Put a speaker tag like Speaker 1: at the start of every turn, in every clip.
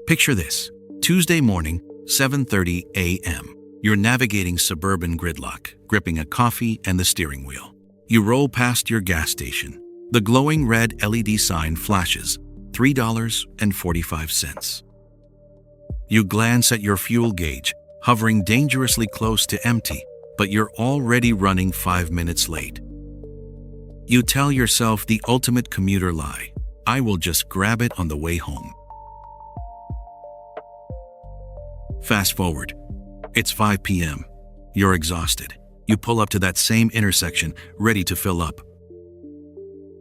Speaker 1: Picture this. Tuesday morning, 7:30 a.m. You're navigating suburban gridlock, gripping a coffee and the steering wheel. You roll past your gas station. The glowing red LED sign flashes, $3.45. You glance at your fuel gauge, hovering dangerously close to empty, but you're already running 5 minutes late. You tell yourself the ultimate commuter lie: I will just grab it on the way home. Fast forward. It's 5 p.m. You're exhausted. You pull up to that same intersection, ready to fill up.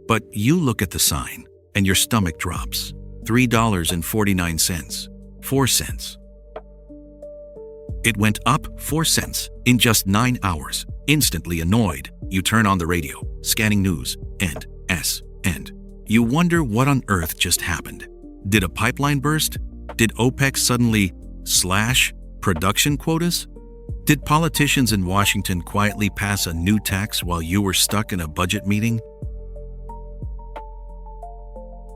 Speaker 1: But you look at the sign, and your stomach drops. $3.49. 4 cents. It went up 4 cents in just 9 hours. Instantly annoyed, you turn on the radio, scanning news, and you wonder what on earth just happened. Did a pipeline burst? Did OPEC suddenly slash production quotas? Did politicians in Washington quietly pass a new tax while you were stuck in a budget meeting?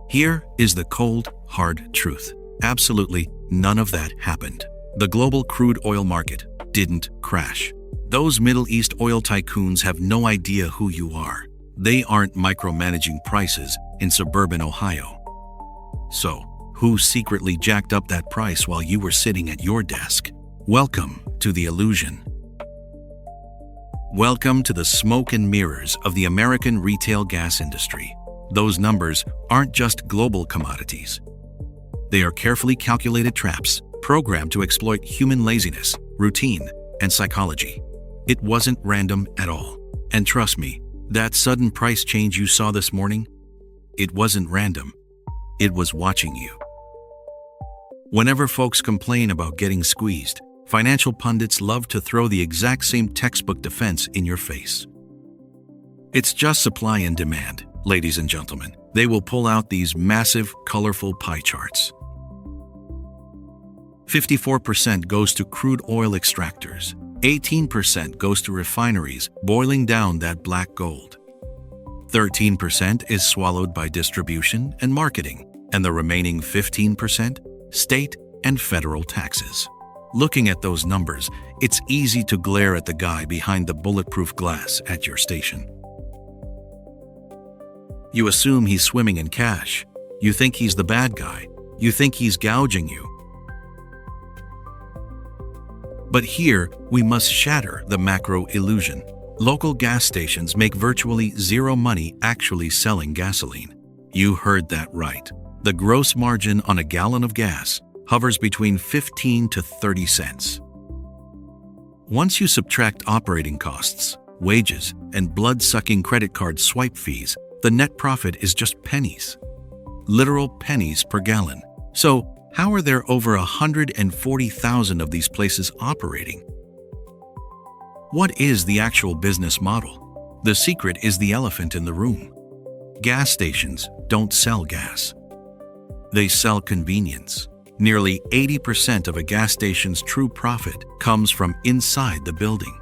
Speaker 1: Here is the cold, hard truth. Absolutely none of that happened. The global crude oil market didn't crash. Those Middle East oil tycoons have no idea who you are. They aren't micromanaging prices in suburban Ohio. So, who secretly jacked up that price while you were sitting at your desk? Welcome to the illusion. Welcome to the smoke and mirrors of the American retail gas industry. Those numbers aren't just global commodities. They are carefully calculated traps programmed to exploit human laziness, routine, and psychology. It wasn't random at all. And trust me, that sudden price change you saw this morning, it wasn't random. It was watching you. Whenever folks complain about getting squeezed, financial pundits love to throw the exact same textbook defense in your face. It's just supply and demand, ladies and gentlemen. They will pull out these massive, colorful pie charts. 54% goes to crude oil extractors. 18% goes to refineries boiling down that black gold. 13% is swallowed by distribution and marketing, and the remaining 15%, state and federal taxes. Looking at those numbers, it's easy to glare at the guy behind the bulletproof glass at your station. You assume he's swimming in cash. You think he's the bad guy. You think he's gouging you. But here, we must shatter the macro illusion. Local gas stations make virtually zero money actually selling gasoline. You heard that right. The gross margin on a gallon of gas hovers between 15 to 30 cents. Once you subtract operating costs, wages, and blood-sucking credit card swipe fees, the net profit is just pennies. Literal pennies per gallon. So, how are there over 140,000 of these places operating? What is the actual business model? The secret is the elephant in the room. Gas stations don't sell gas. They sell convenience. Nearly 80% of a gas station's true profit comes from inside the building.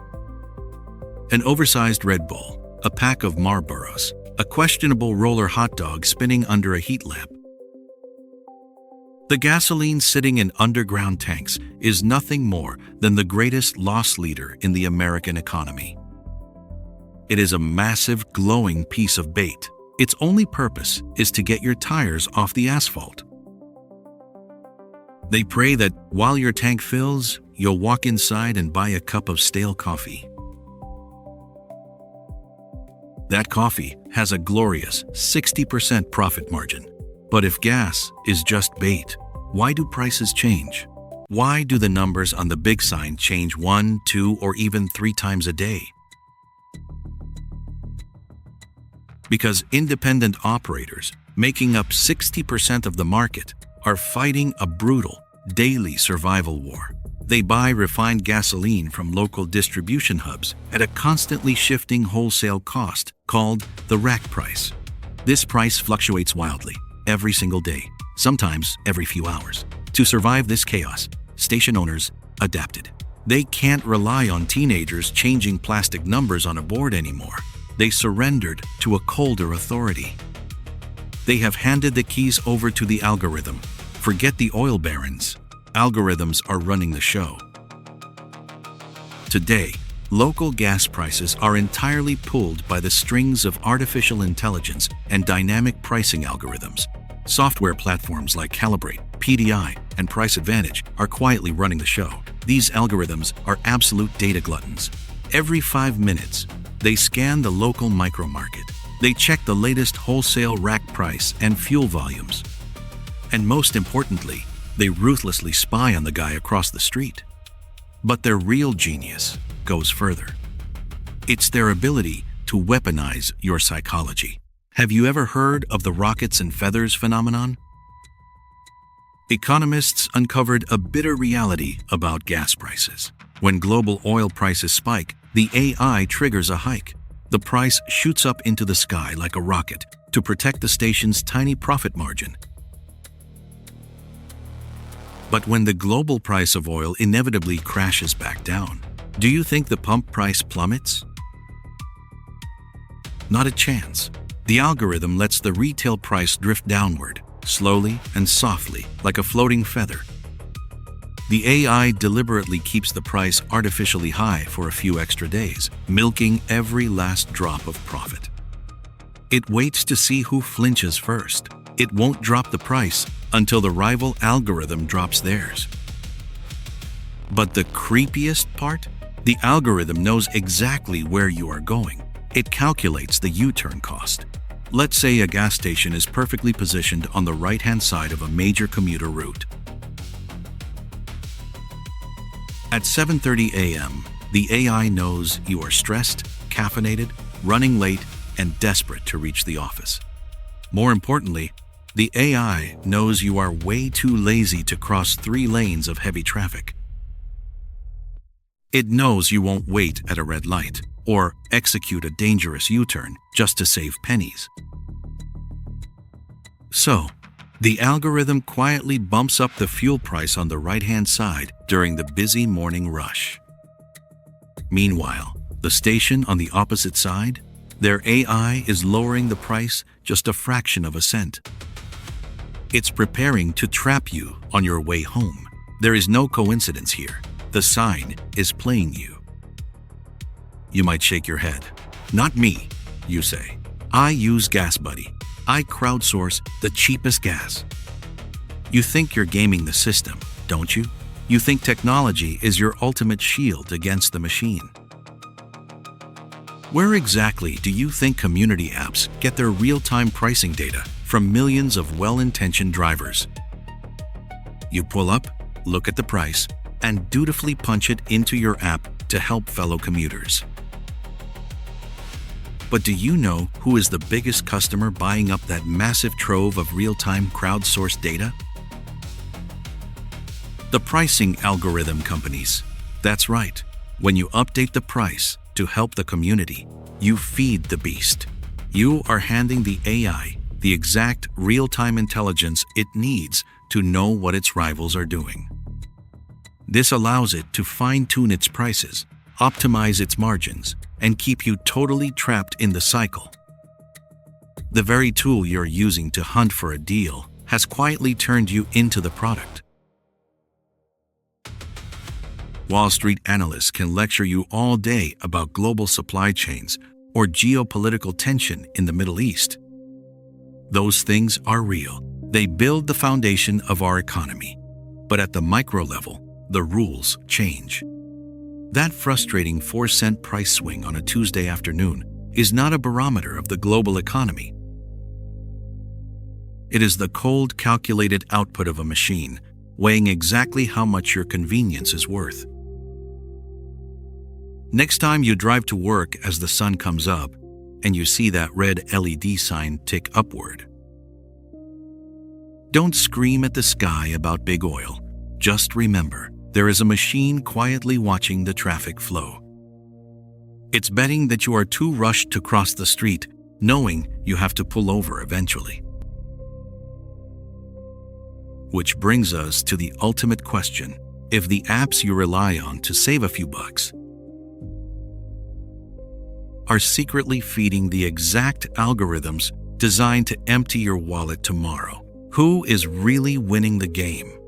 Speaker 1: An oversized Red Bull, a pack of Marlboros, a questionable roller hot dog spinning under a heat lamp. The gasoline sitting in underground tanks is nothing more than the greatest loss leader in the American economy. It is a massive, glowing piece of bait. Its only purpose is to get your tires off the asphalt. They pray that while your tank fills, you'll walk inside and buy a cup of stale coffee. That coffee has a glorious 60% profit margin. But if gas is just bait, why do prices change? Why do the numbers on the big sign change 1, 2, or even 3 times a day? Because independent operators, making up 60% of the market, are fighting a brutal, daily survival war. They buy refined gasoline from local distribution hubs at a constantly shifting wholesale cost called the rack price. This price fluctuates wildly, every single day, sometimes every few hours. To survive this chaos, station owners adapted. They can't rely on teenagers changing plastic numbers on a board anymore. They surrendered to a colder authority. They have handed the keys over to the algorithm. Forget the oil barons. Algorithms are running the show. Today, local gas prices are entirely pulled by the strings of artificial intelligence and dynamic pricing algorithms. Software platforms like Calibrate, PDI, and Price Advantage are quietly running the show. These algorithms are absolute data gluttons. Every 5 minutes, they scan the local micro-market. They check the latest wholesale rack price and fuel volumes. And most importantly, they ruthlessly spy on the guy across the street. But their real genius goes further. It's their ability to weaponize your psychology. Have you ever heard of the rockets and feathers phenomenon? Economists uncovered a bitter reality about gas prices. When global oil prices spike, the AI triggers a hike. The price shoots up into the sky like a rocket to protect the station's tiny profit margin. But when the global price of oil inevitably crashes back down, do you think the pump price plummets? Not a chance. The algorithm lets the retail price drift downward, slowly and softly, like a floating feather. The AI deliberately keeps the price artificially high for a few extra days, milking every last drop of profit. It waits to see who flinches first. It won't drop the price until the rival algorithm drops theirs. But the creepiest part? The algorithm knows exactly where you are going. It calculates the U-turn cost. Let's say a gas station is perfectly positioned on the right-hand side of a major commuter route. At 7:30 a.m., the AI knows you are stressed, caffeinated, running late, and desperate to reach the office. More importantly, the AI knows you are way too lazy to cross 3 lanes of heavy traffic. It knows you won't wait at a red light or execute a dangerous U-turn just to save pennies. So, the algorithm quietly bumps up the fuel price on the right-hand side during the busy morning rush. Meanwhile, the station on the opposite side, their AI is lowering the price just a fraction of a cent. It's preparing to trap you on your way home. There is no coincidence here. The sign is playing you. You might shake your head. Not me, you say. I use GasBuddy. I crowdsource the cheapest gas. You think you're gaming the system, don't you? You think technology is your ultimate shield against the machine. Where exactly do you think community apps get their real-time pricing data from millions of well-intentioned drivers? You pull up, look at the price, and dutifully punch it into your app to help fellow commuters. But do you know who is the biggest customer buying up that massive trove of real-time crowdsourced data? The pricing algorithm companies. That's right. When you update the price to help the community, you feed the beast. You are handing the AI the exact real-time intelligence it needs to know what its rivals are doing. This allows it to fine-tune its prices, optimize its margins, and keep you totally trapped in the cycle. The very tool you're using to hunt for a deal has quietly turned you into the product. Wall Street analysts can lecture you all day about global supply chains or geopolitical tension in the Middle East. Those things are real. They build the foundation of our economy. But at the micro level, the rules change. That frustrating 4-cent price swing on a Tuesday afternoon is not a barometer of the global economy. It is the cold, calculated output of a machine, weighing exactly how much your convenience is worth. Next time you drive to work as the sun comes up and you see that red LED sign tick upward, don't scream at the sky about big oil. Just remember, there is a machine quietly watching the traffic flow. It's betting that you are too rushed to cross the street, knowing you have to pull over eventually. Which brings us to the ultimate question: if the apps you rely on to save a few bucks are secretly feeding the exact algorithms designed to empty your wallet tomorrow, Who is really winning the game?